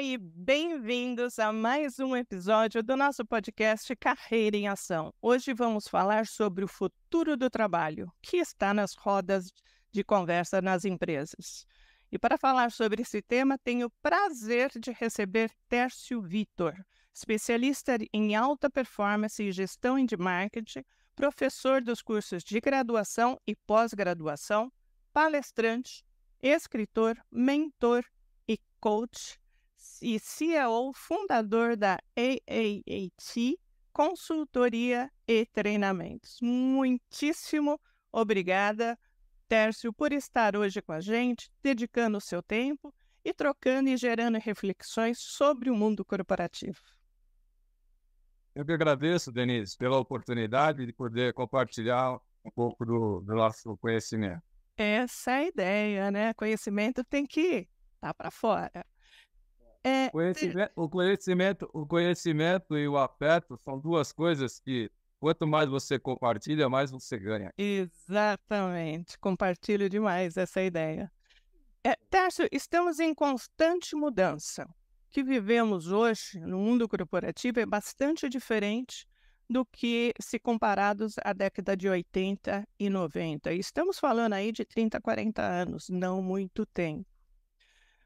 e bem-vindos a mais um episódio do nosso podcast Carreira em Ação. Hoje vamos falar sobre o futuro do trabalho, que está nas rodas de conversa nas empresas. E para falar sobre esse tema, tenho o prazer de receber Tércio Vitor, especialista em alta performance e gestão de marketing, professor dos cursos de graduação e pós-graduação, palestrante, escritor, mentor e coach, e CEO, fundador da AAAT, consultoria e treinamentos. Muitíssimo obrigada, Tércio, por estar hoje com a gente, dedicando o seu tempo e trocando e gerando reflexões sobre o mundo corporativo. Eu que agradeço, Denise, pela oportunidade de poder compartilhar um pouco do nosso conhecimento. Essa é a ideia, né? Conhecimento tem que estar para fora. O conhecimento e o afeto são duas coisas que, quanto mais você compartilha, mais você ganha. Exatamente. Compartilho demais essa ideia. Tércio, estamos em constante mudança. O que vivemos hoje no mundo corporativo é bastante diferente do que se comparados à década de 80 e 90. E estamos falando aí de 30, 40 anos, não muito tempo.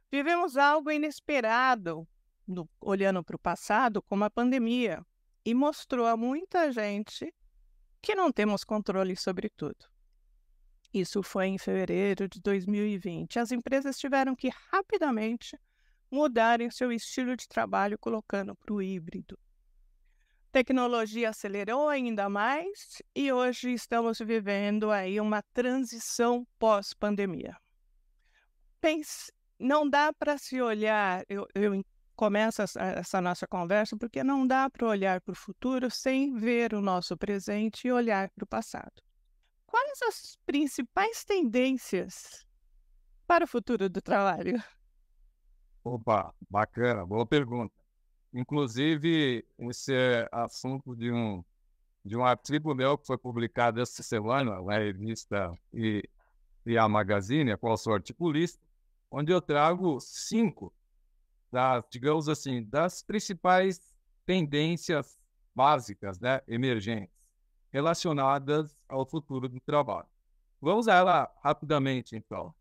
Vivemos algo inesperado, olhando para o passado, como a pandemia, e mostrou a muita gente que não temos controle sobre tudo. Isso foi em fevereiro de 2020. As empresas tiveram que rapidamente mudarem seu estilo de trabalho, colocando para o híbrido. Tecnologia acelerou ainda mais e hoje estamos vivendo aí uma transição pós-pandemia. Não dá para se olhar, eu começo essa nossa conversa, porque não dá para olhar para o futuro sem ver o nosso presente e olhar para o passado. Quais as principais tendências para o futuro do trabalho? Opa, bacana, boa pergunta. Inclusive, esse é assunto de um artigo meu que foi publicado essa semana na revista e a Magazine, a qual sou articulista, onde eu trago 5 digamos assim, das principais tendências básicas, né, emergentes, relacionadas ao futuro do trabalho. Vamos a ela rapidamente, então.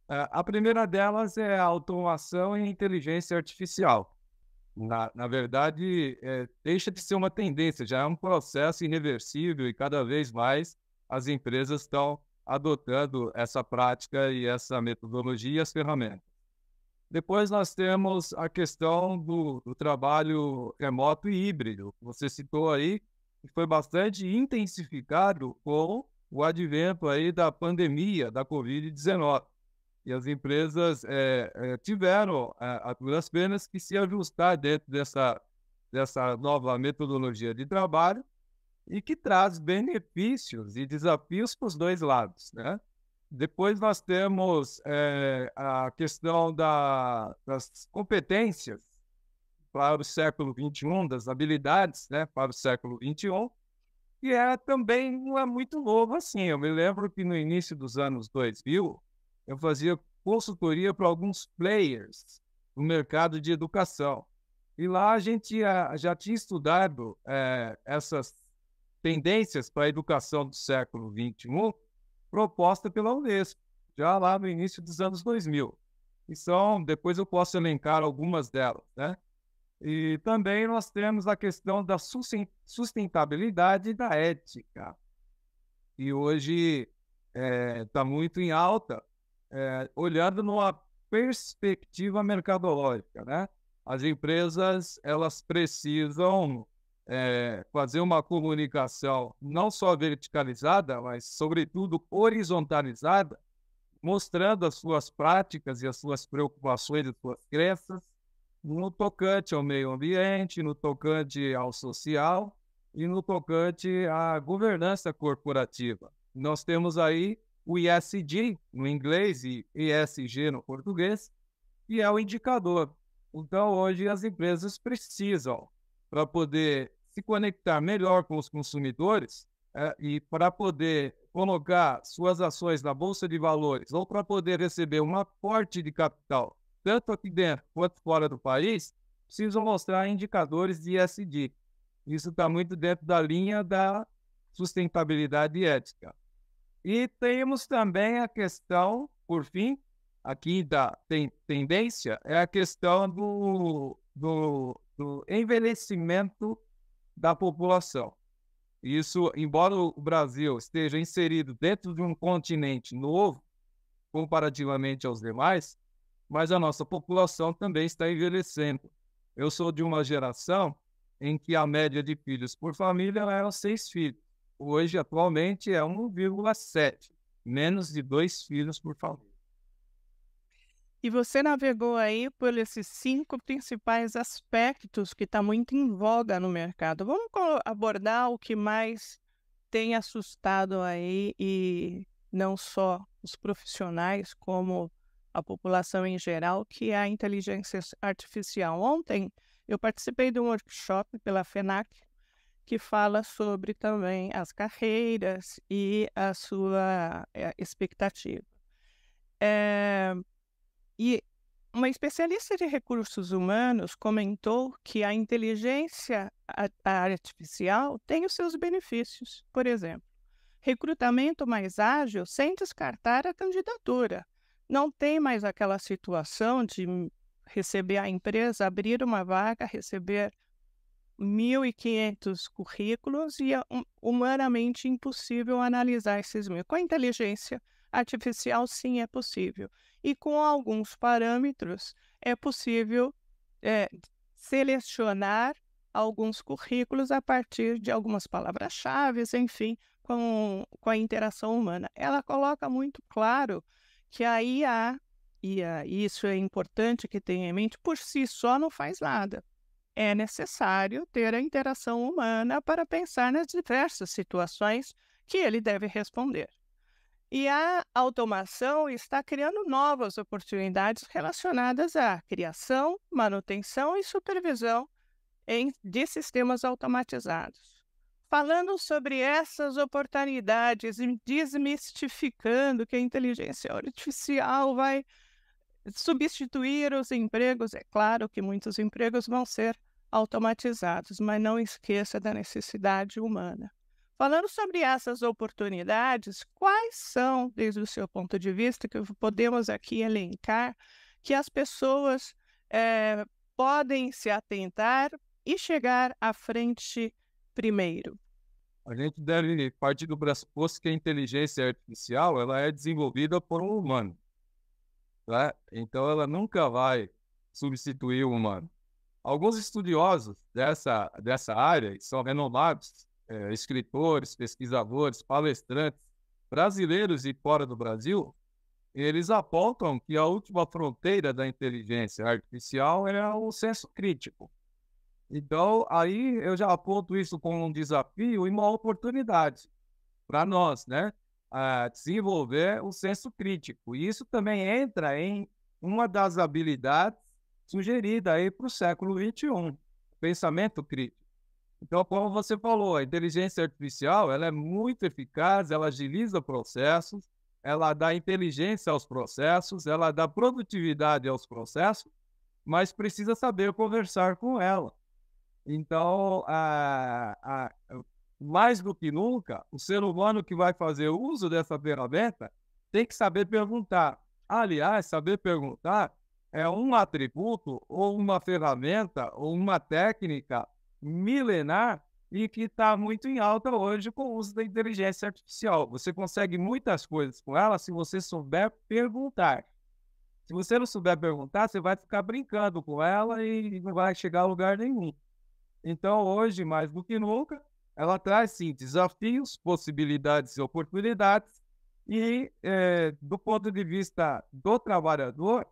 A primeira delas é a automação e a inteligência artificial. Na verdade, deixa de ser uma tendência, já é um processo irreversível e cada vez mais as empresas estão adotando essa prática e essa metodologia e as ferramentas. Depois nós temos a questão do trabalho remoto e híbrido. Você citou aí que foi bastante intensificado com o advento aí da pandemia da Covid-19. E as empresas tiveram, a duras penas, que se ajustar dentro dessa nova metodologia de trabalho e que traz benefícios e desafios para os dois lados, né? Depois nós temos a questão das competências para o século XXI, das habilidades, né, para o século XXI, e também não é muito novo assim. Eu me lembro que no início dos anos 2000, eu fazia consultoria para alguns players no mercado de educação. E lá a gente já tinha estudado essas tendências para a educação do século XXI, proposta pela Unesco, já lá no início dos anos 2000. Depois eu posso elencar algumas delas, né? E também nós temos a questão da sustentabilidade e da ética. E hoje está muito em alta, olhando numa perspectiva mercadológica, né? As empresas, elas precisam fazer uma comunicação não só verticalizada, mas, sobretudo, horizontalizada, mostrando as suas práticas e as suas preocupações e as suas crenças no tocante ao meio ambiente, no tocante ao social e no tocante à governança corporativa. Nós temos aí o ESG no inglês e ESG no português, que é o indicador. Então, hoje, as empresas precisam, para poder se conectar melhor com os consumidores e para poder colocar suas ações na Bolsa de Valores ou para poder receber um aporte de capital tanto aqui dentro quanto fora do país, precisam mostrar indicadores de ESG. Isso está muito dentro da linha da sustentabilidade ética. E temos também a questão, por fim, aqui da tendência, é a questão do envelhecimento da população. Isso, embora o Brasil esteja inserido dentro de um continente novo, comparativamente aos demais, mas a nossa população também está envelhecendo. Eu sou de uma geração em que a média de filhos por família era 6 filhos. Hoje, atualmente, é 1,7, menos de 2 filhos por família. E você navegou aí por esses 5 principais aspectos que está muito em voga no mercado. Vamos abordar o que mais tem assustado aí, e não só os profissionais, como a população em geral, que é a inteligência artificial. Ontem eu participei de um workshop pela FENAC, que fala sobre também as carreiras e a sua expectativa. E uma especialista de recursos humanos comentou que a inteligência artificial tem os seus benefícios. Por exemplo, recrutamento mais ágil sem descartar a candidatura. Não tem mais aquela situação de receber a empresa, abrir uma vaga, receber 1.500 currículos e é humanamente impossível analisar esses 1.000. Com a inteligência artificial, sim, é possível. E com alguns parâmetros, é possível selecionar alguns currículos a partir de algumas palavras-chave, enfim, com a interação humana. Ela coloca muito claro que a IA, e isso é importante que tenha em mente, por si só não faz nada. É necessário ter a interação humana para pensar nas diversas situações que ele deve responder. E a automação está criando novas oportunidades relacionadas à criação, manutenção e supervisão de sistemas automatizados. Falando sobre essas oportunidades e desmistificando que a inteligência artificial vai substituir os empregos, é claro que muitos empregos vão ser automatizados, mas não esqueça da necessidade humana. Falando sobre essas oportunidades, quais são, desde o seu ponto de vista, que podemos aqui elencar, que as pessoas podem se atentar e chegar à frente primeiro? A gente deve partir do pressuposto que a inteligência artificial ela é desenvolvida por um humano. Né? Então, ela nunca vai substituir o humano. Alguns estudiosos dessa área, que são renomados, escritores, pesquisadores, palestrantes, brasileiros e fora do Brasil, eles apontam que a última fronteira da inteligência artificial é o senso crítico. Então, aí eu já aponto isso como um desafio e uma oportunidade para nós, né? Desenvolver o senso crítico. E isso também entra em uma das habilidades sugeridas aí para o século XXI, pensamento crítico. Então, como você falou, a inteligência artificial ela é muito eficaz, ela agiliza processos, ela dá inteligência aos processos, ela dá produtividade aos processos, mas precisa saber conversar com ela. Então, mais do que nunca, o ser humano que vai fazer uso dessa ferramenta tem que saber perguntar. Aliás, saber perguntar é um atributo ou uma ferramenta ou uma técnica milenar e que está muito em alta hoje com o uso da inteligência artificial. Você consegue muitas coisas com ela se você souber perguntar. Se você não souber perguntar, você vai ficar brincando com ela e não vai chegar a lugar nenhum. Então, hoje, mais do que nunca, ela traz, sim, desafios, possibilidades e oportunidades. E, do ponto de vista do trabalhador,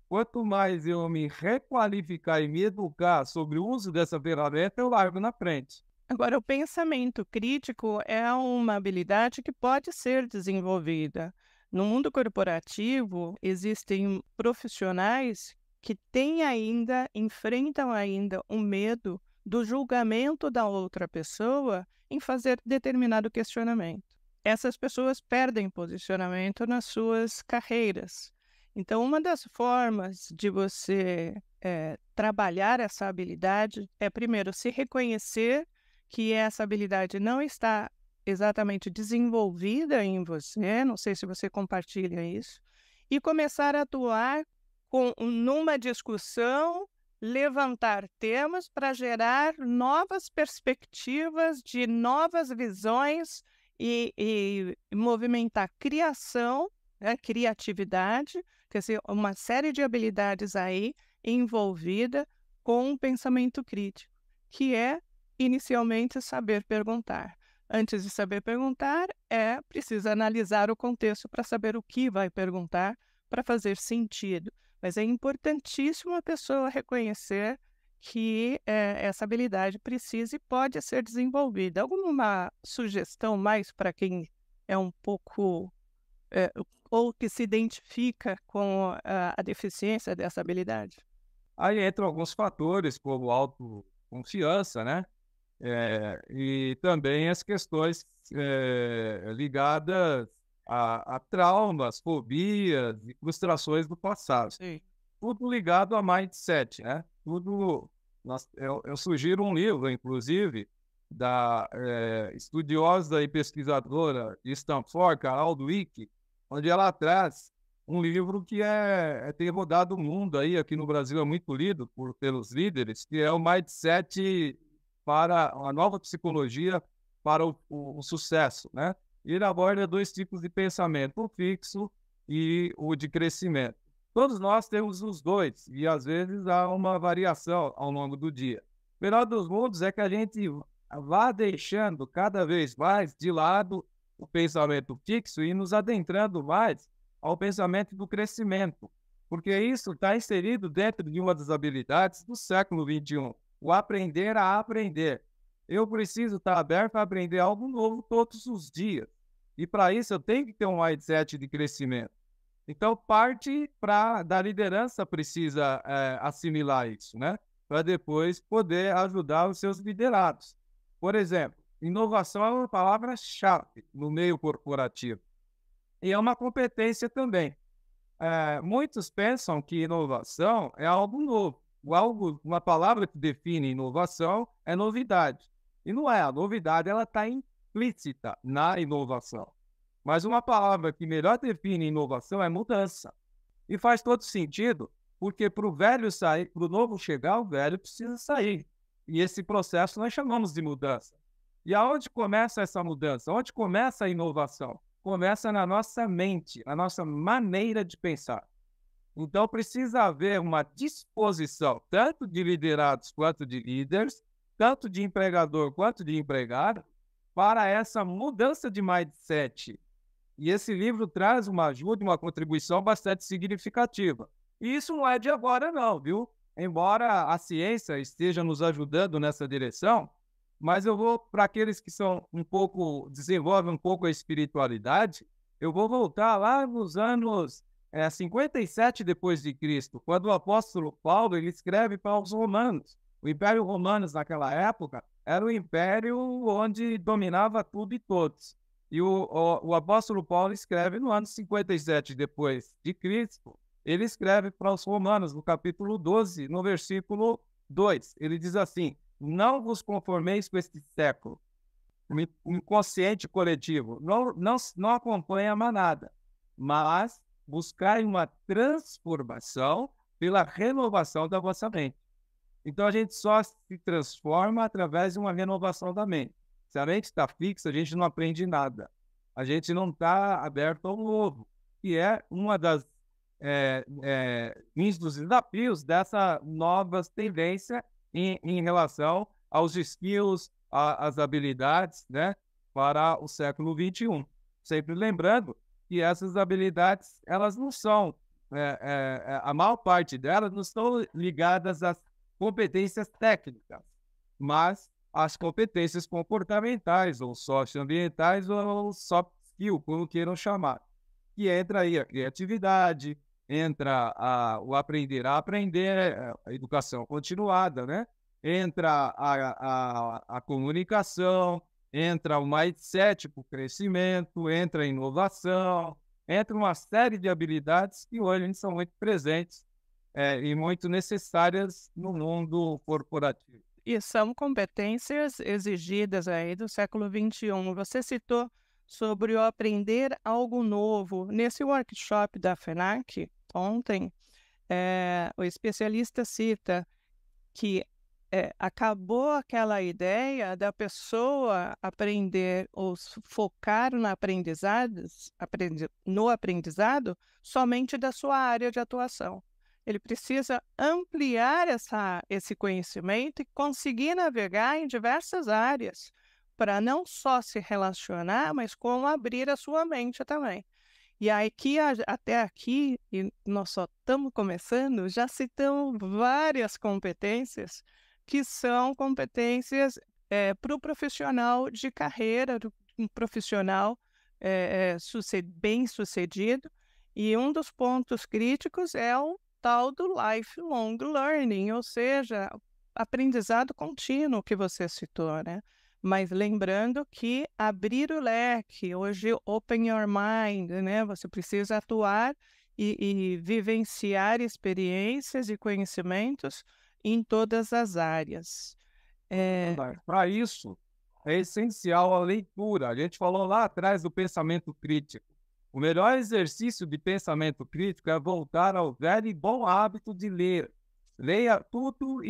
quanto mais eu me requalificar e me educar sobre o uso dessa ferramenta, eu largo na frente. Agora, o pensamento crítico é uma habilidade que pode ser desenvolvida. No mundo corporativo, existem profissionais que enfrentam ainda o medo do julgamento da outra pessoa em fazer determinado questionamento. Essas pessoas perdem posicionamento nas suas carreiras. Então, uma das formas de você trabalhar essa habilidade é, primeiro, se reconhecer que essa habilidade não está exatamente desenvolvida em você, não sei se você compartilha isso, e começar a atuar numa discussão, levantar temas para gerar novas perspectivas, de novas visões e movimentar criação, né, criatividade, quer dizer, uma série de habilidades aí envolvida com um pensamento crítico, que é inicialmente saber perguntar. Antes de saber perguntar, é preciso analisar o contexto para saber o que vai perguntar, para fazer sentido. Mas é importantíssimo a pessoa reconhecer que essa habilidade precisa e pode ser desenvolvida. Alguma sugestão mais para quem é um pouco eh, ou que se identifica com a deficiência dessa habilidade? Aí entram alguns fatores, como autoconfiança, né? E também as questões ligadas a traumas, fobias e frustrações do passado. Sim. Tudo ligado a mindset, né? Tudo. Eu sugiro um livro, inclusive, da estudiosa e pesquisadora de Stanford, Carol Dweck, onde ela traz um livro que tem rodado o mundo aí, aqui no Brasil é muito lido pelos líderes, que é o Mindset para a nova psicologia para o sucesso, né? Ele aborda dois tipos de pensamento, o fixo e o de crescimento. Todos nós temos os dois, e às vezes há uma variação ao longo do dia. O melhor dos mundos é que a gente vá deixando cada vez mais de lado o pensamento fixo e nos adentrando mais ao pensamento do crescimento, porque isso está inserido dentro de uma das habilidades do século XXI, o aprender a aprender. Eu preciso estar aberto a aprender algo novo todos os dias, e para isso eu tenho que ter um mindset de crescimento. Então, parte da liderança precisa assimilar isso, né? Para depois poder ajudar os seus liderados. Por exemplo, inovação é uma palavra-chave no meio corporativo. E é uma competência também. Muitos pensam que inovação é algo novo. Uma palavra que define inovação é novidade. E não é. A novidade ela está implícita na inovação. Mas uma palavra que melhor define inovação é mudança. E faz todo sentido, porque para o velho sair, para o novo chegar, o velho precisa sair. E esse processo nós chamamos de mudança. E aonde começa essa mudança? Onde começa a inovação? Começa na nossa mente, na nossa maneira de pensar. Então precisa haver uma disposição, tanto de liderados quanto de líderes, tanto de empregador quanto de empregado, para essa mudança de mindset. E esse livro traz uma ajuda, uma contribuição bastante significativa. E isso não é de agora não, viu? Embora a ciência esteja nos ajudando nessa direção, mas eu vou, para aqueles que desenvolvem um pouco a espiritualidade, eu vou voltar lá nos anos 57 depois de Cristo, quando o apóstolo Paulo ele escreve para os romanos. O Império Romano, naquela época, era um império onde dominava tudo e todos. E o apóstolo Paulo escreve no ano 57 depois de Cristo, ele escreve para os romanos, no capítulo 12, no versículo 2. Ele diz assim: não vos conformeis com este século. O inconsciente coletivo não acompanha a manada, mas buscai uma transformação pela renovação da vossa mente. Então a gente só se transforma através de uma renovação da mente. Se a mente está fixa, a gente não aprende nada. A gente não está aberto ao novo, que é uma das dos desafios dessa nova tendência em relação aos skills, às habilidades, né, para o século XXI. Sempre lembrando que essas habilidades, elas não são, a maior parte delas não estão ligadas às competências técnicas, mas as competências comportamentais, ou socioambientais, ou soft skill, como queiram chamar. E entra aí a criatividade, entra o aprender a aprender, a educação continuada, né? Entra a comunicação, entra o mindset para o crescimento, entra a inovação, entre uma série de habilidades que hoje são muito presentes e muito necessárias no mundo corporativo. E são competências exigidas aí do século XXI. Você citou sobre o aprender algo novo. Nesse workshop da FENAC, ontem, o especialista cita que acabou aquela ideia da pessoa aprender ou focar no aprendizado somente da sua área de atuação. Ele precisa ampliar esse conhecimento e conseguir navegar em diversas áreas, para não só se relacionar, mas como abrir a sua mente também. E aqui, até aqui, e nós só estamos começando, já citamos várias competências que são competências para o profissional de carreira, um profissional bem-sucedido. E um dos pontos críticos é o tal do lifelong learning, ou seja, aprendizado contínuo que você citou, né? Mas lembrando que abrir o leque, hoje open your mind, né? Você precisa atuar e vivenciar experiências e conhecimentos em todas as áreas. Para isso, é essencial a leitura. A gente falou lá atrás do pensamento crítico. O melhor exercício de pensamento crítico é voltar ao velho e bom hábito de ler. Leia tudo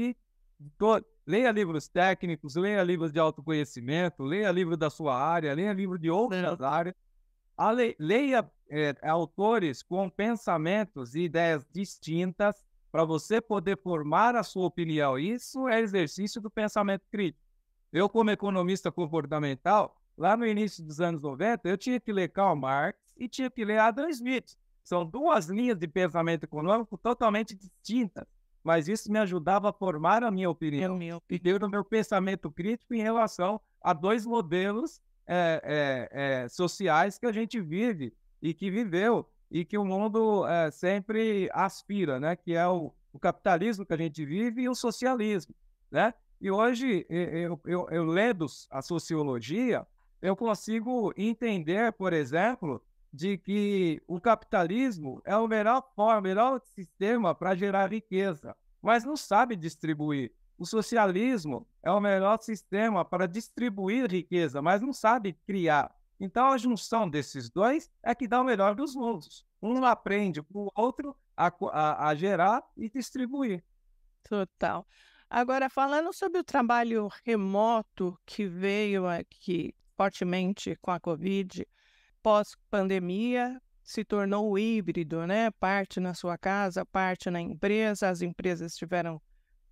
leia livros técnicos, leia livros de autoconhecimento, leia livro da sua área, leia livro de outras áreas. Leia autores com pensamentos e ideias distintas para você poder formar a sua opinião. Isso é exercício do pensamento crítico. Eu, como economista comportamental, lá no início dos anos 90, eu tinha que ler Karl Marx e tinha que ler Adam Smith. São duas linhas de pensamento econômico totalmente distintas, mas isso me ajudava a formar a minha opinião e ter o meu pensamento crítico em relação a dois modelos sociais que a gente vive e que viveu e que o mundo sempre aspira, né? Que é o capitalismo que a gente vive e o socialismo, né? E hoje, eu lendo a sociologia, eu consigo entender, por exemplo, de que o capitalismo é o melhor sistema para gerar riqueza, mas não sabe distribuir. O socialismo é o melhor sistema para distribuir riqueza, mas não sabe criar. Então, a junção desses dois é que dá o melhor dos mundos. Um aprende para o outro a gerar e distribuir. Total. Agora, falando sobre o trabalho remoto que veio aqui fortemente com a Covid, pós-pandemia, se tornou híbrido, né? Parte na sua casa, parte na empresa, as empresas tiveram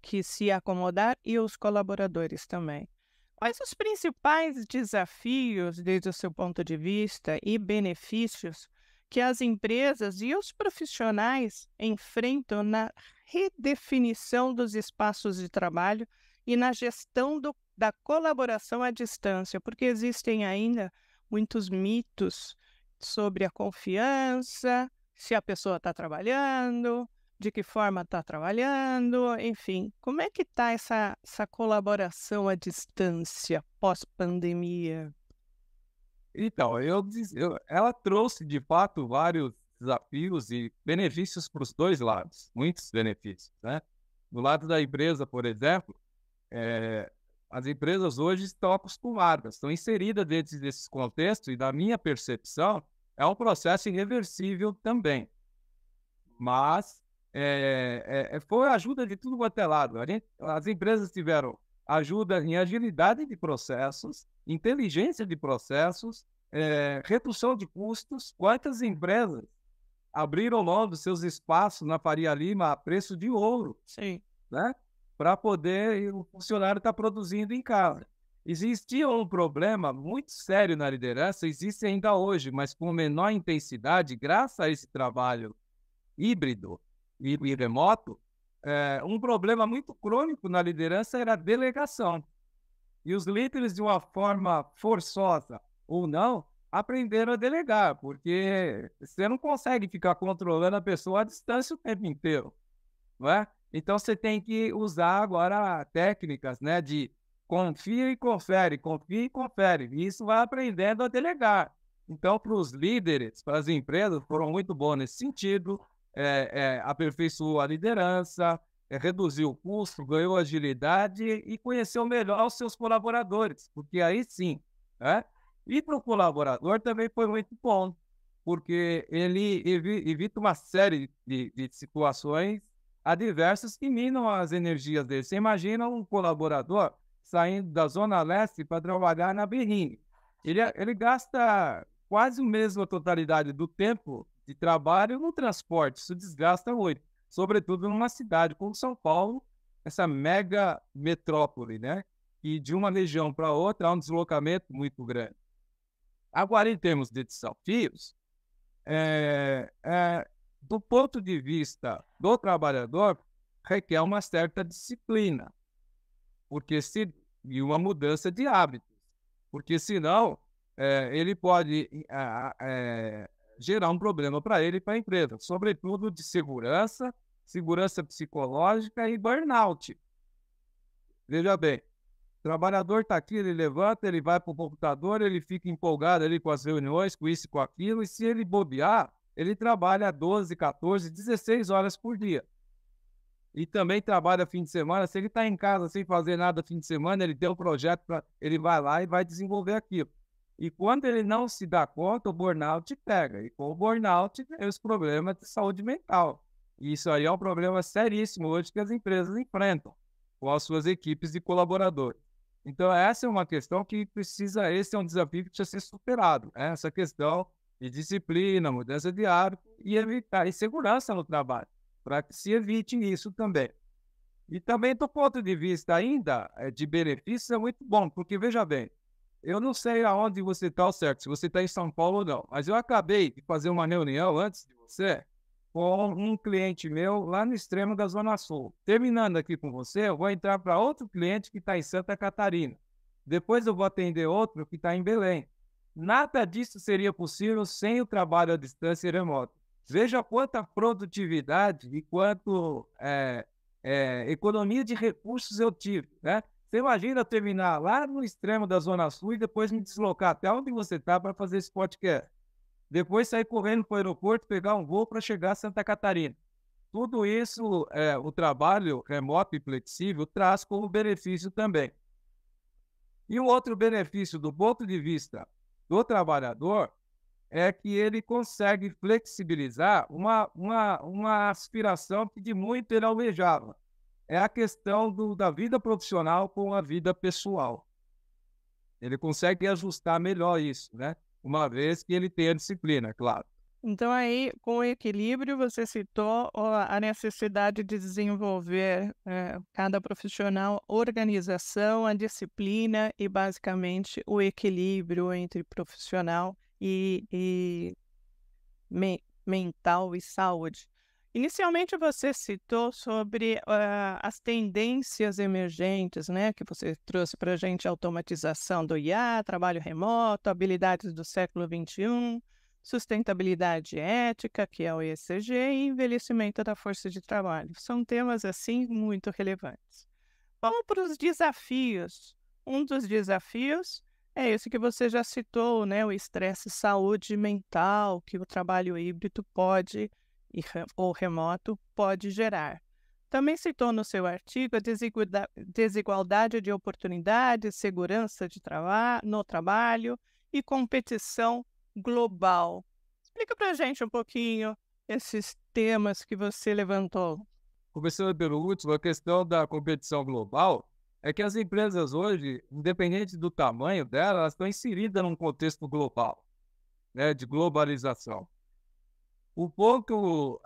que se acomodar e os colaboradores também. Quais os principais desafios, desde o seu ponto de vista, e benefícios que as empresas e os profissionais enfrentam na redefinição dos espaços de trabalho e na gestão da colaboração à distância? Porque existem ainda muitos mitos sobre a confiança, se a pessoa está trabalhando, de que forma está trabalhando, enfim. Como é que está essa colaboração à distância pós-pandemia? Então, ela trouxe, de fato, vários desafios e benefícios para os dois lados, muitos benefícios, né? Do lado da empresa, por exemplo, as empresas hoje estão acostumadas, estão inseridas dentro desses contextos e, da minha percepção, é um processo irreversível também. Mas foi ajuda de tudo quanto é lado. As empresas tiveram ajuda em agilidade de processos, inteligência de processos, redução de custos. Quantas empresas abriram mão dos seus espaços na Faria Lima a preço de ouro? Sim. Né? Para poder o funcionário estar produzindo em casa. Existia um problema muito sério na liderança, existe ainda hoje, mas com menor intensidade, graças a esse trabalho híbrido e remoto. Um problema muito crônico na liderança era a delegação. E os líderes, de uma forma forçosa ou não, aprenderam a delegar, porque você não consegue ficar controlando a pessoa à distância o tempo inteiro, não é? Então, você tem que usar agora técnicas, né, de confia e confere, e isso vai aprendendo a delegar. Então, para os líderes, para as empresas, foram muito bons nesse sentido, aperfeiçoou a liderança, reduziu o custo, ganhou agilidade e conheceu melhor os seus colaboradores, porque aí sim, né? E para o colaborador também foi muito bom, porque ele evita uma série de situações adversas que minam as energias dele. Você imagina um colaborador saindo da Zona Leste para trabalhar na Berrini. Ele gasta quase a mesma totalidade do tempo de trabalho no transporte. Isso desgasta muito, sobretudo numa cidade como São Paulo, essa mega metrópole, né? E de uma região para outra há um deslocamento muito grande. Agora, em termos de desafios, do ponto de vista do trabalhador, requer uma certa disciplina, e uma mudança de hábitos, porque senão ele pode gerar um problema para ele e para a empresa, sobretudo de segurança psicológica e burnout. Veja bem, o trabalhador está aqui, ele levanta, ele vai para o computador, ele fica empolgado ali com as reuniões, com isso e com aquilo, e se ele bobear, ele trabalha 12, 14, 16 horas por dia. E também trabalha fim de semana. Se ele está em casa sem fazer nada fim de semana, ele tem um projeto, ele vai lá e vai desenvolver aquilo. E quando ele não se dá conta, o burnout pega. E com o burnout, tem os problemas de saúde mental. E isso aí é um problema seríssimo hoje que as empresas enfrentam com as suas equipes de colaboradores. Então, essa é uma questão esse é um desafio que precisa ser superado, né? Essa questão de disciplina, mudança de hábito e evitar insegurança no trabalho, para que se evite isso também. E também, do ponto de vista ainda de benefícios, é muito bom, porque, veja bem, eu não sei aonde você está, certo, se você está em São Paulo ou não, mas eu acabei de fazer uma reunião antes de você com um cliente meu lá no extremo da Zona Sul. Terminando aqui com você, eu vou entrar para outro cliente que está em Santa Catarina. Depois eu vou atender outro que está em Belém. Nada disso seria possível sem o trabalho à distância e remoto. Veja quanta produtividade e quanto economia de recursos eu tive, né? Você imagina eu terminar lá no extremo da Zona Sul e depois me deslocar até onde você está para fazer esse podcast. Depois sair correndo para o aeroporto, pegar um voo para chegar a Santa Catarina. Tudo isso, o trabalho remoto e flexível traz como benefício também. E um outro benefício do ponto de vista do trabalhador é que ele consegue flexibilizar uma aspiração que de muito ele almejava. É a questão da vida profissional com a vida pessoal. Ele consegue ajustar melhor isso, né? Uma vez que ele tem a disciplina, claro. Então, aí, com o equilíbrio, você citou a necessidade de desenvolver cada profissional, organização, a disciplina e, basicamente, o equilíbrio entre profissional e mental e saúde. Inicialmente, você citou sobre as tendências emergentes, né, que você trouxe para a gente, automatização do IA, trabalho remoto, habilidades do século XXI, sustentabilidade ética, que é o ESG, e envelhecimento da força de trabalho. São temas, assim, muito relevantes. Vamos para os desafios. Um dos desafios é esse que você já citou, né? O estresse saúde mental que o trabalho híbrido pode, ou remoto, pode gerar. Também citou no seu artigo a desigualdade de oportunidades, segurança no trabalho e competição global. Explica para a gente um pouquinho esses temas que você levantou. Começando pelo último, a questão da competição global é que as empresas hoje, independente do tamanho delas, elas estão inseridas num contexto global, né, de globalização. O ponto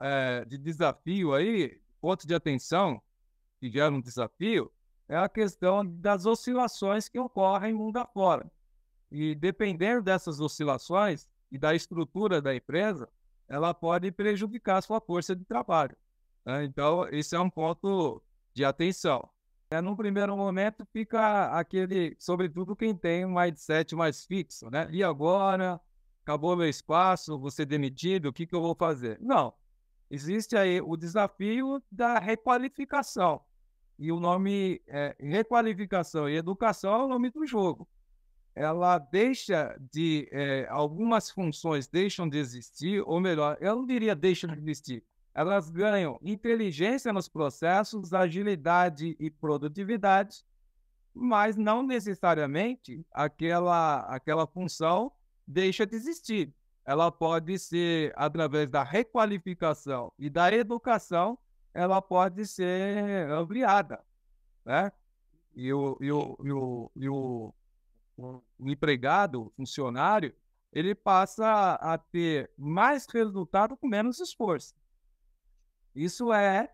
de desafio aí, ponto de atenção que gera um desafio, é a questão das oscilações que ocorrem mundo afora. E dependendo dessas oscilações e da estrutura da empresa, ela pode prejudicar a sua força de trabalho, né? Então, esse é um ponto de atenção. Num primeiro momento, fica sobretudo quem tem um mindset mais fixo, né? E agora, acabou meu espaço, vou ser demitido, o que eu vou fazer? Não. Existe aí o desafio da requalificação. E o nome requalificação e educação é o nome do jogo. ela deixa de, algumas funções deixam de existir, ou melhor, eu não diria deixam de existir, elas ganham inteligência nos processos, agilidade e produtividade, mas não necessariamente aquela função deixa de existir. Ela pode ser, através da requalificação e da educação, ela pode ser ampliada, né? E o empregado, o funcionário, ele passa a ter mais resultado com menos esforço. Isso é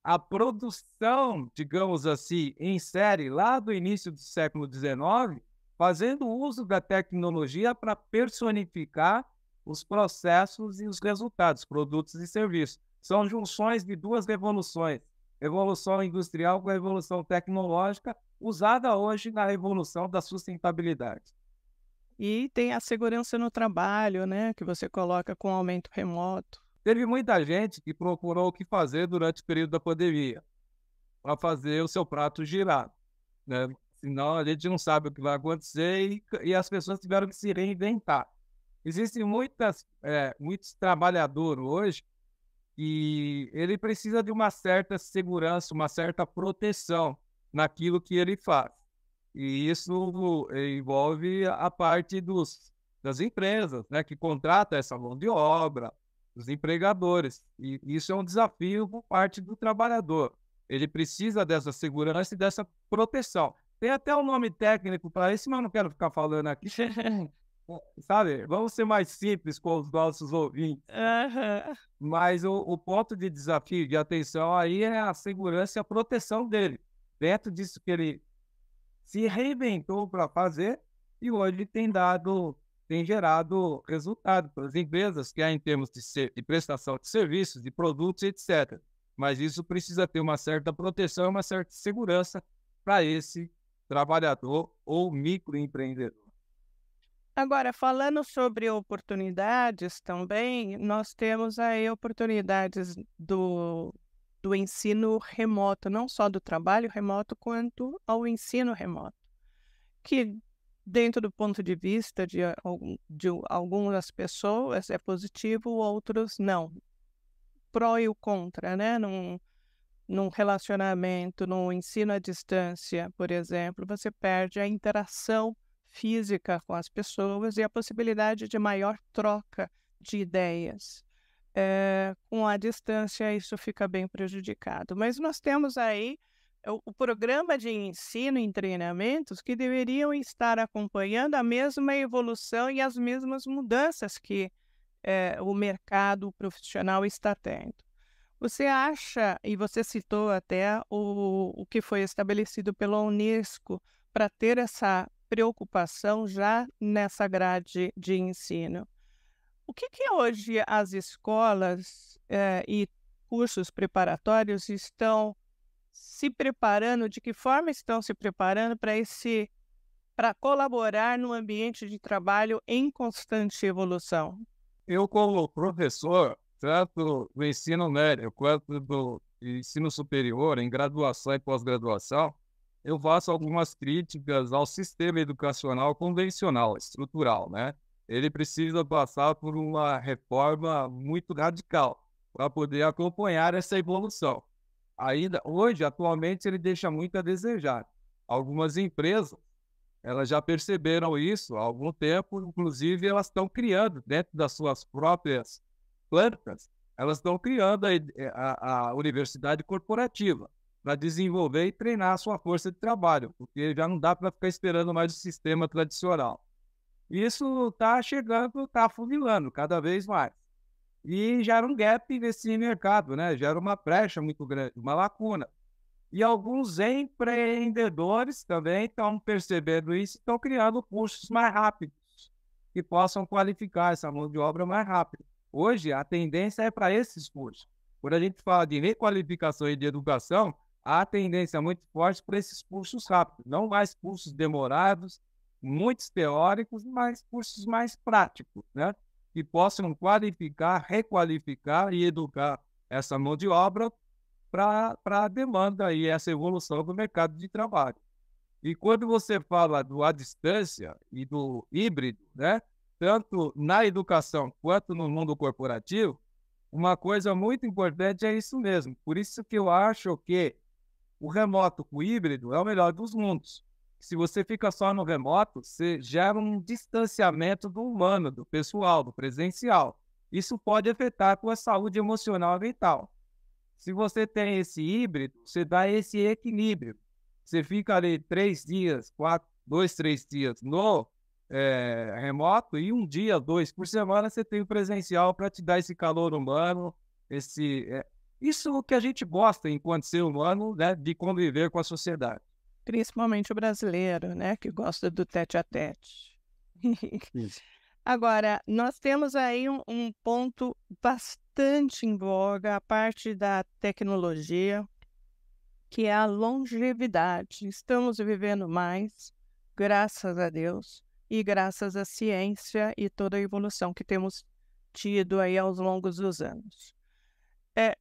a produção, digamos assim, em série, lá do início do século XIX, fazendo uso da tecnologia para personificar os processos e os resultados, produtos e serviços. São junções de duas revoluções, revolução industrial com a revolução tecnológica, usada hoje na revolução da sustentabilidade. E tem a segurança no trabalho, né, que você coloca com aumento remoto. Teve muita gente que procurou o que fazer durante o período da pandemia, para fazer o seu prato girar, né? Senão a gente não sabe o que vai acontecer e as pessoas tiveram que se reinventar. Existem muitos trabalhadores hoje e ele precisa de uma certa segurança, uma certa proteção naquilo que ele faz. E isso envolve a parte das empresas, né, que contratam essa mão de obra, os empregadores. E isso é um desafio por parte do trabalhador. Ele precisa dessa segurança e dessa proteção. Tem até um nome técnico para isso, mas eu não quero ficar falando aqui. Sabe, vamos ser mais simples com os nossos ouvintes. Aham. Mas o ponto de desafio, de atenção aí é a segurança e a proteção dele. Dentro disso que ele se reinventou para fazer e hoje tem gerado resultado para as empresas, que é em termos de prestação de serviços, de produtos, etc. Mas isso precisa ter uma certa proteção e uma certa segurança para esse trabalhador ou microempreendedor. Agora, falando sobre oportunidades também, nós temos aí oportunidades do ensino remoto, não só do trabalho remoto, quanto ao ensino remoto, que dentro do ponto de vista de algumas pessoas é positivo, outros não. Pró e o contra, né? Num relacionamento, no ensino à distância, por exemplo, você perde a interação física com as pessoas e a possibilidade de maior troca de ideias. Com a distância, isso fica bem prejudicado. Mas nós temos aí o programa de ensino e treinamentos que deveriam estar acompanhando a mesma evolução e as mesmas mudanças que o mercado profissional está tendo. Você acha, e você citou até o que foi estabelecido pela Unesco para ter essa preocupação já nessa grade de ensino. O que hoje as escolas e cursos preparatórios estão se preparando, de que forma estão se preparando para colaborar no ambiente de trabalho em constante evolução? Eu, como professor, tanto do ensino médio quanto do ensino superior, em graduação e pós-graduação, eu faço algumas críticas ao sistema educacional convencional, estrutural, né? Ele precisa passar por uma reforma muito radical para poder acompanhar essa evolução. Ainda hoje, atualmente, ele deixa muito a desejar. Algumas empresas, elas já perceberam isso há algum tempo, inclusive elas estão criando, dentro das suas próprias plantas, elas estão criando a universidade corporativa para desenvolver e treinar a sua força de trabalho, porque já não dá para ficar esperando mais o sistema tradicional. Isso está chegando, está afunilando cada vez mais. E gera um gap nesse mercado, né? Gera uma brecha muito grande, uma lacuna. E alguns empreendedores também estão percebendo isso e estão criando cursos mais rápidos, que possam qualificar essa mão de obra mais rápido. Hoje, a tendência é para esses cursos. Quando a gente fala de requalificação e de educação, há tendência muito forte para esses cursos rápidos, não mais cursos demorados, muitos teóricos, mas cursos mais práticos, né? Que possam qualificar, requalificar e educar essa mão de obra para a demanda e essa evolução do mercado de trabalho. E quando você fala do à distância e do híbrido, né, tanto na educação quanto no mundo corporativo, uma coisa muito importante é isso mesmo. Por isso que eu acho que o remoto com o híbrido é o melhor dos mundos. Se você fica só no remoto, você gera um distanciamento do humano, do pessoal, do presencial. Isso pode afetar a tua saúde emocional e mental. Se você tem esse híbrido, você dá esse equilíbrio. Você fica ali 3 dias, 2, 3 dias no remoto e 1 dia, 2 por semana você tem o presencial para te dar esse calor humano, isso que a gente gosta enquanto ser humano, né, de conviver com a sociedade. Principalmente o brasileiro, né, que gosta do tete-a-tete. Isso. Agora, nós temos aí um ponto bastante em voga, a parte da tecnologia, que é a longevidade. Estamos vivendo mais, graças a Deus, e graças à ciência e toda a evolução que temos tido aí aos longos dos anos.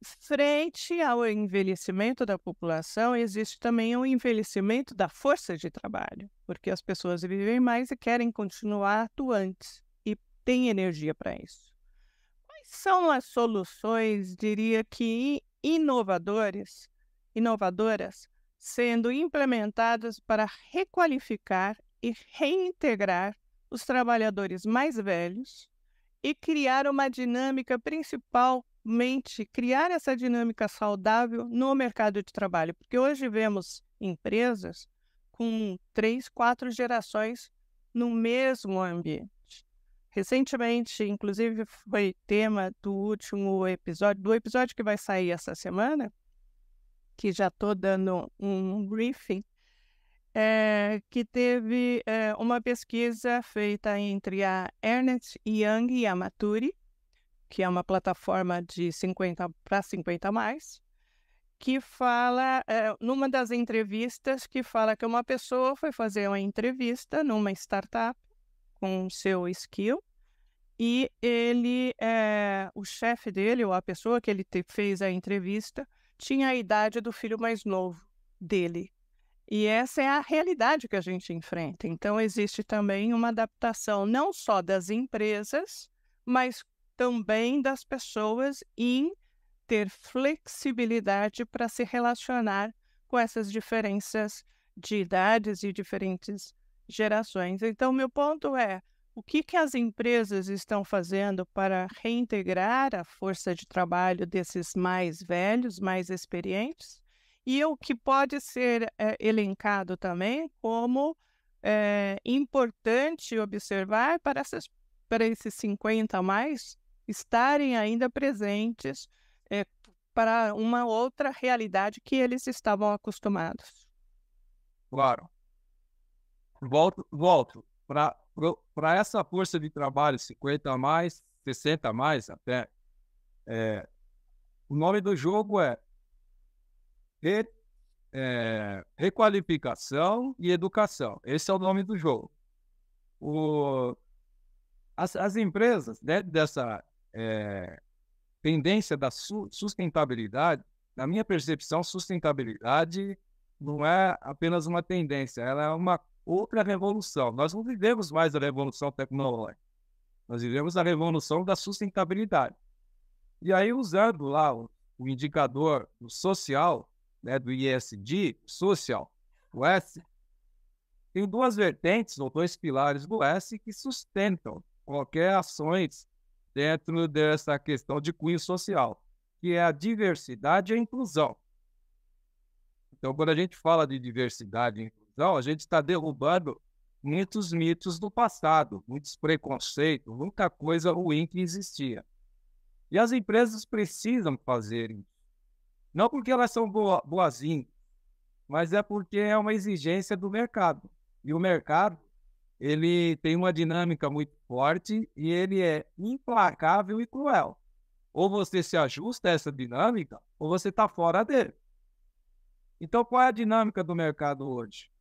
Frente ao envelhecimento da população, existe também o envelhecimento da força de trabalho, porque as pessoas vivem mais e querem continuar atuantes e têm energia para isso. Quais são as soluções, diria que inovadoras, sendo implementadas para requalificar e reintegrar os trabalhadores mais velhos e criar uma dinâmica, principalmente criar essa dinâmica saudável no mercado de trabalho? Porque hoje vemos empresas com 3, 4 gerações no mesmo ambiente. Recentemente, inclusive, foi tema do último episódio, do episódio que vai sair essa semana, que já estou dando um briefing, que teve uma pesquisa feita entre a Ernst Young e a Maturi, que é uma plataforma de 50 para 50 mais, que fala, numa das entrevistas, que fala que uma pessoa foi fazer uma entrevista numa startup com o seu skill, e ele, o chefe dele, ou a pessoa que ele fez a entrevista, tinha a idade do filho mais novo dele. E essa é a realidade que a gente enfrenta. Então, existe também uma adaptação não só das empresas, mas também das pessoas em ter flexibilidade para se relacionar com essas diferenças de idades e diferentes gerações. Então, meu ponto é: o que as empresas estão fazendo para reintegrar a força de trabalho desses mais velhos, mais experientes? E o que pode ser elencado também como importante observar para esses 50 a mais estarem ainda presentes para uma outra realidade que eles estavam acostumados. Claro. Volto. Para essa força de trabalho, 50 a mais, 60 a mais até, o nome do jogo é requalificação e educação. Esse é o nome do jogo. As empresas, dentro dessa tendência da sustentabilidade, na minha percepção, sustentabilidade não é apenas uma tendência, ela é uma outra revolução. Nós não vivemos mais a revolução tecnológica, nós vivemos a revolução da sustentabilidade. E aí, usando lá o indicador do social, né, do ESG, social, o S, tem 2 vertentes ou 2 pilares do S que sustentam qualquer ações dentro dessa questão de cunho social, que é a diversidade e a inclusão. Então, quando a gente fala de diversidade e inclusão, a gente está derrubando muitos mitos do passado, muitos preconceitos, muita coisa ruim que existia. E as empresas precisam fazer isso. Não porque elas são boazinhas, mas é porque é uma exigência do mercado. E o mercado, ele tem uma dinâmica muito forte e ele é implacável e cruel. Ou você se ajusta a essa dinâmica, ou você está fora dele. Então, qual é a dinâmica do mercado hoje?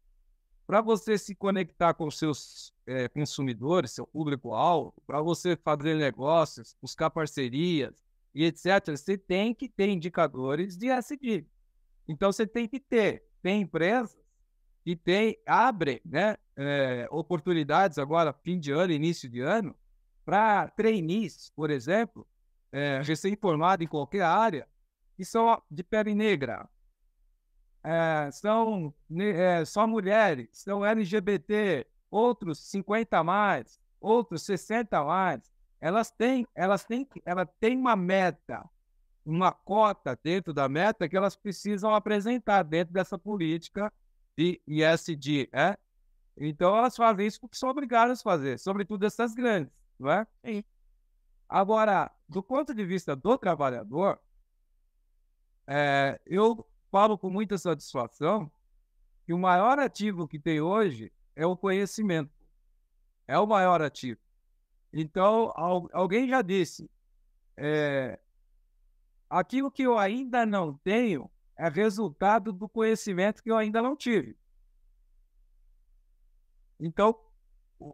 Para você se conectar com seus consumidores, seu público-alvo, para você fazer negócios, buscar parcerias e etc., você tem que ter indicadores de ESG. Então, você tem que ter. Tem empresas que abre, né, oportunidades agora, fim de ano, início de ano, para trainees, por exemplo, recém-formado em qualquer área, que são de pele negra, são só mulheres, são LGBT, outros 50 a mais, outros 60 a mais. Ela tem uma meta, uma cota dentro da meta que elas precisam apresentar dentro dessa política de ESG, né? Então, elas fazem isso porque são obrigadas a fazer, sobretudo essas grandes, não é? Sim. Agora, do ponto de vista do trabalhador, eu falo com muita satisfação que o maior ativo que tem hoje é o conhecimento. É o maior ativo. Então, alguém já disse, aquilo que eu ainda não tenho é resultado do conhecimento que eu ainda não tive. Então,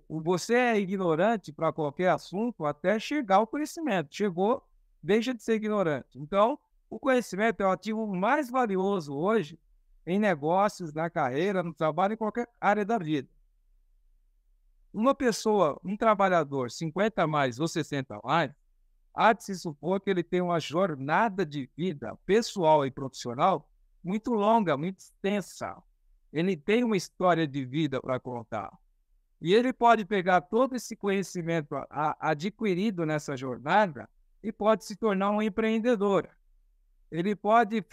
você é ignorante para qualquer assunto até chegar ao conhecimento. Chegou, deixa de ser ignorante. Então, o conhecimento é o ativo mais valioso hoje em negócios, na carreira, no trabalho, em qualquer área da vida. Uma pessoa, um trabalhador, 50 a mais ou 60 a mais, há de se supor que ele tem uma jornada de vida pessoal e profissional muito longa, muito extensa. Ele tem uma história de vida para contar. E ele pode pegar todo esse conhecimento adquirido nessa jornada e pode se tornar um empreendedor. Ele pode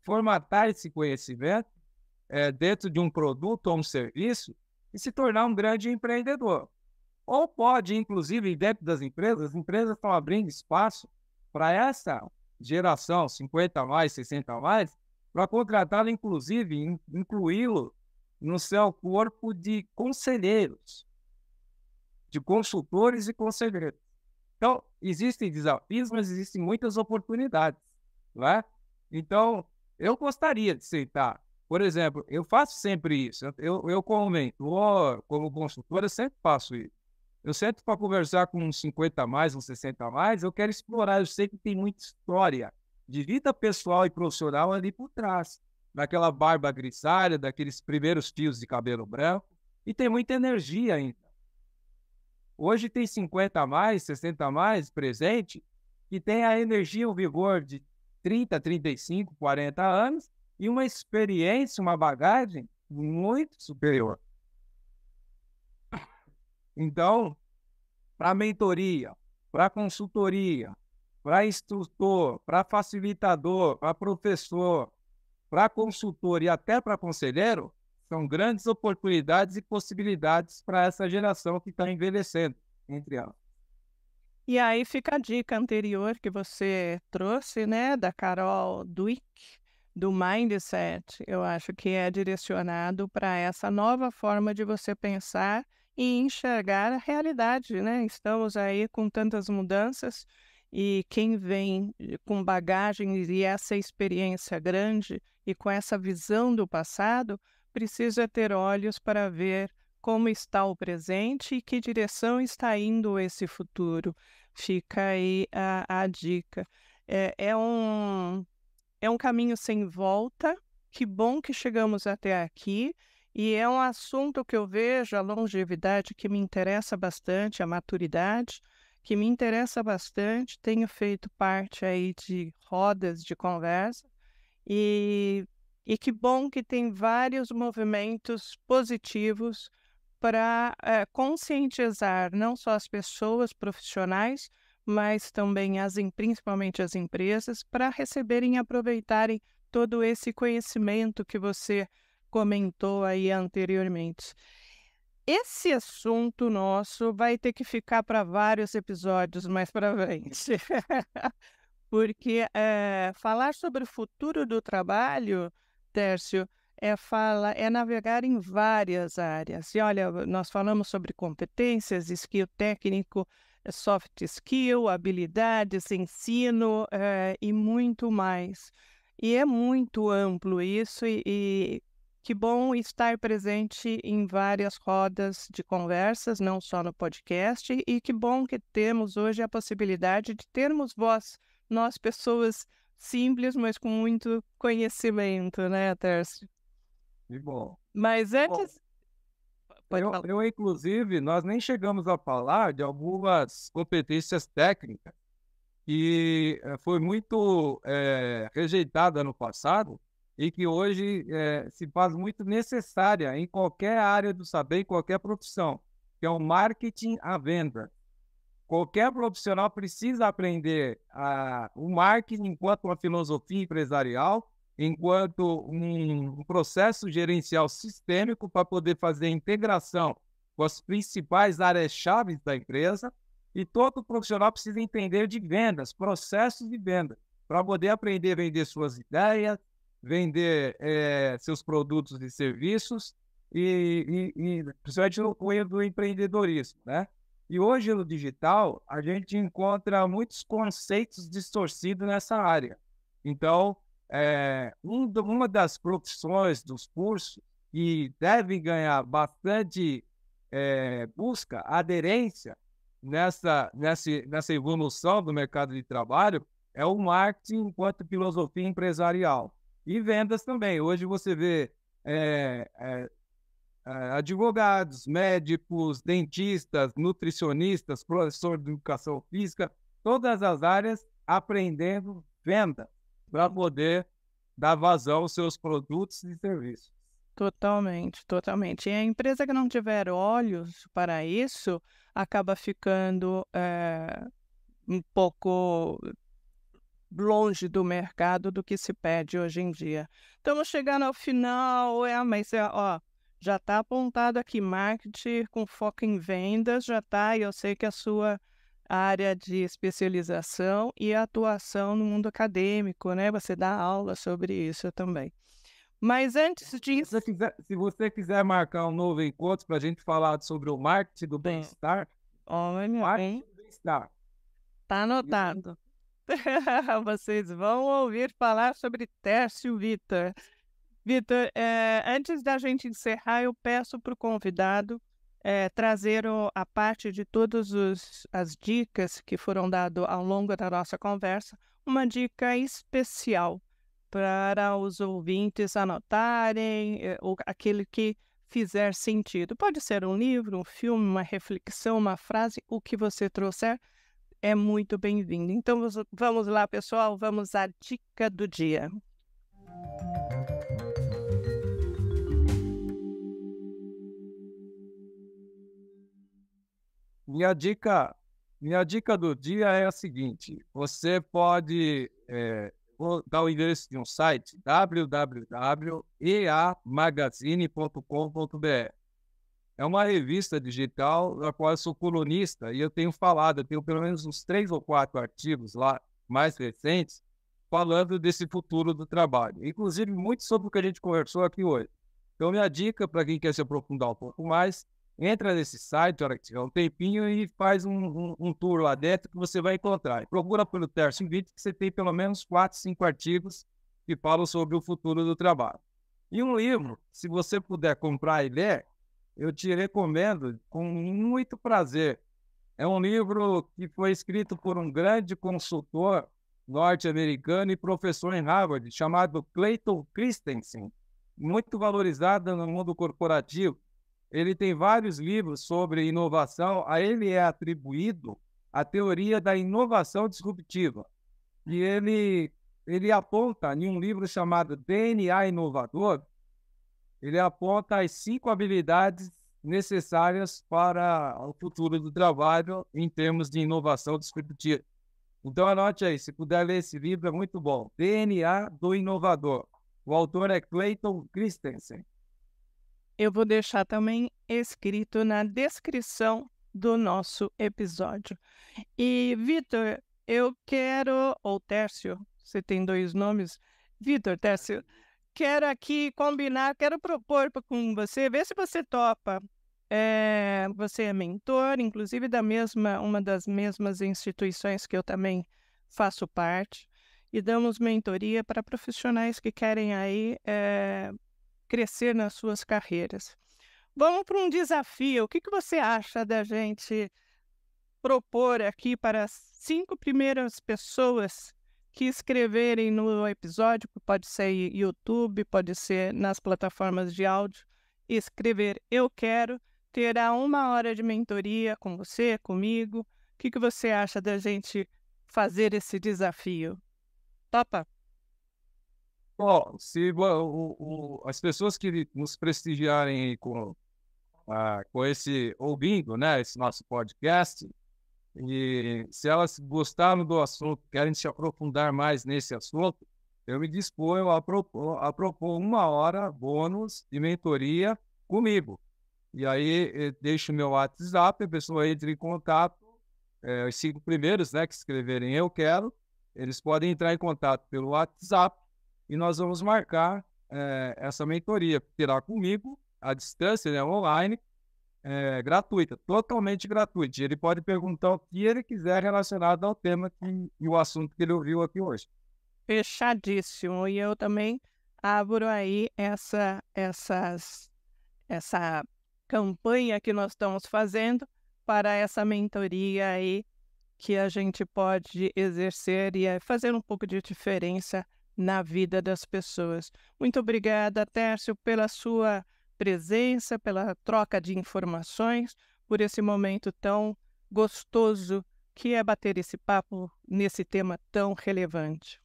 formatar esse conhecimento dentro de um produto ou um serviço e se tornar um grande empreendedor. Ou pode, inclusive, dentro das empresas, as empresas estão abrindo espaço para essa geração 50 a mais, 60 a mais, para contratá-lo, inclusive, incluí-lo no seu corpo de conselheiros, de consultores e conselheiros. Então, existem desafios, mas existem muitas oportunidades, não é? Então, eu gostaria de aceitar. Por exemplo, eu faço sempre isso. Eu como mentor, como consultor, eu sempre faço isso. Eu sento para conversar com uns 50 a mais, uns 60 a mais, eu quero explorar. Eu sei que tem muita história de vida pessoal e profissional ali por trás. Daquela barba grisalha, daqueles primeiros fios de cabelo branco. E tem muita energia ainda. Hoje tem 50 a mais, 60 a mais presente, que tem a energia, o vigor de 30, 35, 40 anos e uma experiência, uma bagagem muito superior. Então, para mentoria, para consultoria, para instrutor, para facilitador, para professor, para consultor e até para conselheiro, são grandes oportunidades e possibilidades para essa geração que está envelhecendo, entre elas. E aí fica a dica anterior que você trouxe, né, da Carol Dweck, do Mindset. Eu acho que é direcionado para essa nova forma de você pensar e enxergar a realidade, né? Estamos aí com tantas mudanças e quem vem com bagagens e essa experiência grande e com essa visão do passado precisa ter olhos para ver como está o presente e que direção está indo esse futuro. Fica aí a dica. É um caminho sem volta. Que bom que chegamos até aqui. E é um assunto que eu vejo, a longevidade, que me interessa bastante, a maturidade, que me interessa bastante. Tenho feito parte aí de rodas de conversa. E que bom que tem vários movimentos positivos para conscientizar não só as pessoas profissionais, mas também principalmente as empresas, para receberem e aproveitarem todo esse conhecimento que você comentou aí anteriormente. Esse assunto nosso vai ter que ficar para vários episódios mais para frente, porque falar sobre o futuro do trabalho, Tércio, é navegar em várias áreas. E olha, nós falamos sobre competências, skill técnico, soft skill, habilidades, ensino e muito mais. E é muito amplo isso e que bom estar presente em várias rodas de conversas, não só no podcast, e que bom que temos hoje a possibilidade de termos voz, nós pessoas simples, mas com muito conhecimento, né, Tércio? Que bom. Mas Bom, antes, pode falar. inclusive, nós nem chegamos a falar de algumas competências técnicas que foi muito rejeitada no passado e que hoje se faz muito necessária em qualquer área do saber, em qualquer profissão, que é o marketing à venda. Qualquer profissional precisa aprender o marketing enquanto uma filosofia empresarial, enquanto um processo gerencial sistêmico para poder fazer a integração com as principais áreas-chave da empresa. E todo profissional precisa entender de vendas, processos de venda, para poder aprender a vender suas ideias, vender seus produtos e serviços, e principalmente no cunho do empreendedorismo, né? E hoje no digital, a gente encontra muitos conceitos distorcidos nessa área. Então, uma das profissões dos cursos que devem ganhar bastante busca, aderência nessa evolução do mercado de trabalho é o marketing enquanto filosofia empresarial. E vendas também. Hoje você vê advogados, médicos, dentistas, nutricionistas, professores de educação física, todas as áreas aprendendo venda para poder dar vazão aos seus produtos e serviços. Totalmente, totalmente. E a empresa que não tiver olhos para isso acaba ficando um pouco longe do mercado do que se pede hoje em dia. Estamos chegando ao final, mas ó, já está apontado aqui, marketing com foco em vendas, já está, e eu sei que a sua área de especialização e atuação no mundo acadêmico, né? Você dá aula sobre isso também. Mas antes disso... Se você quiser marcar um novo encontro para a gente falar sobre o marketing do bem-estar, marketing do bem-estar. Está anotado. Vocês vão ouvir falar sobre Tércio Vitor. Vitor, antes da gente encerrar, eu peço para o convidado trazer a parte de todas as dicas que foram dadas ao longo da nossa conversa, uma dica especial para os ouvintes anotarem, ou aquele que fizer sentido. Pode ser um livro, um filme, uma reflexão, uma frase, o que você trouxer é muito bem-vindo. Então, vamos lá, pessoal, vamos à dica do dia. Minha dica do dia é a seguinte: você pode vou dar o endereço de um site, www.eamagazine.com.br. É uma revista digital na qual eu sou colunista e eu tenho pelo menos uns 3 ou 4 artigos lá, mais recentes, falando desse futuro do trabalho. Inclusive, muito sobre o que a gente conversou aqui hoje. Então, minha dica para quem quer se aprofundar um pouco mais, entra nesse site, na hora que tiver um tempinho, e faz um tour lá dentro que você vai encontrar. Procura pelo Tércio Vitor, que você tem pelo menos 4, 5 artigos que falam sobre o futuro do trabalho. E um livro, se você puder comprar e ler, eu te recomendo com muito prazer. É um livro que foi escrito por um grande consultor norte-americano e professor em Harvard, chamado Clayton Christensen, muito valorizado no mundo corporativo. Ele tem vários livros sobre inovação. A ele é atribuído a teoria da inovação disruptiva. E ele aponta em um livro chamado DNA Inovador, ele aponta as 5 habilidades necessárias para o futuro do trabalho em termos de inovação disruptiva. Então, anote aí, se puder ler esse livro, é muito bom. DNA do Inovador. O autor é Clayton Christensen. Eu vou deixar também escrito na descrição do nosso episódio. E, Vitor, eu quero, ou Tércio, você tem 2 nomes, Vitor, Tércio, quero aqui combinar, quero propor com você, ver se você topa. Você é mentor, inclusive uma das mesmas instituições que eu também faço parte, e damos mentoria para profissionais que querem aí crescer nas suas carreiras. Vamos para um desafio. O que você acha da gente propor aqui para as 5 primeiras pessoas que escreverem no episódio, pode ser YouTube, pode ser nas plataformas de áudio, escrever "eu quero", terá 1 hora de mentoria com você, comigo. O que você acha da gente fazer esse desafio? Topa? Bom, se as pessoas que nos prestigiarem aí com esse, ouvindo, né, esse nosso podcast, e se elas gostaram do assunto, querem se aprofundar mais nesse assunto, eu me disponho a propor 1 hora bônus de mentoria comigo. E aí deixo o meu WhatsApp, a pessoa entra em contato, os 5 primeiros, né, que escreverem "eu quero", eles podem entrar em contato pelo WhatsApp e nós vamos marcar essa mentoria. Terá comigo, à distância, né, online, gratuita, totalmente gratuita. Ele pode perguntar o que ele quiser relacionado ao tema e o assunto que ele ouviu aqui hoje. Fechadíssimo. E eu também abro aí essa campanha que nós estamos fazendo para essa mentoria aí que a gente pode exercer e fazer um pouco de diferença na vida das pessoas. Muito obrigada, Tércio, pela sua presença, pela troca de informações, por esse momento tão gostoso que é bater esse papo nesse tema tão relevante.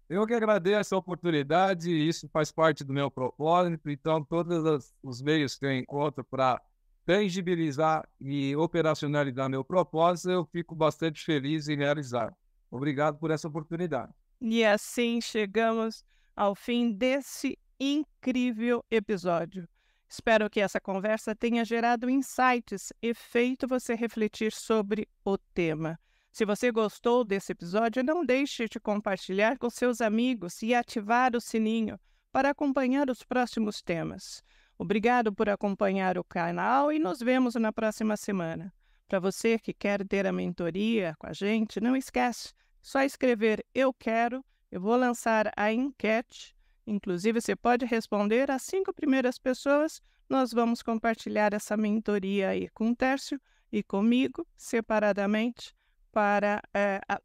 Eu que agradeço a oportunidade, isso faz parte do meu propósito, então todos os meios que eu encontro para tangibilizar e operacionalizar meu propósito, eu fico bastante feliz em realizar. Obrigado por essa oportunidade. E assim chegamos ao fim desse incrível episódio. Espero que essa conversa tenha gerado insights e feito você refletir sobre o tema. Se você gostou desse episódio, não deixe de compartilhar com seus amigos e ativar o sininho para acompanhar os próximos temas. Obrigado por acompanhar o canal e nos vemos na próxima semana. Para você que quer ter a mentoria com a gente, não esquece, só escrever "eu quero", eu vou lançar a enquete. Inclusive, você pode responder as 5 primeiras pessoas. Nós vamos compartilhar essa mentoria aí com o Tércio e comigo, separadamente, para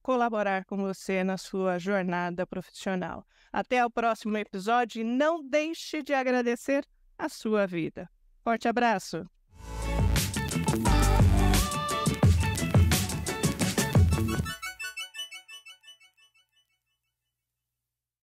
colaborar com você na sua jornada profissional. Até o próximo episódio e não deixe de agradecer a sua vida. Forte abraço!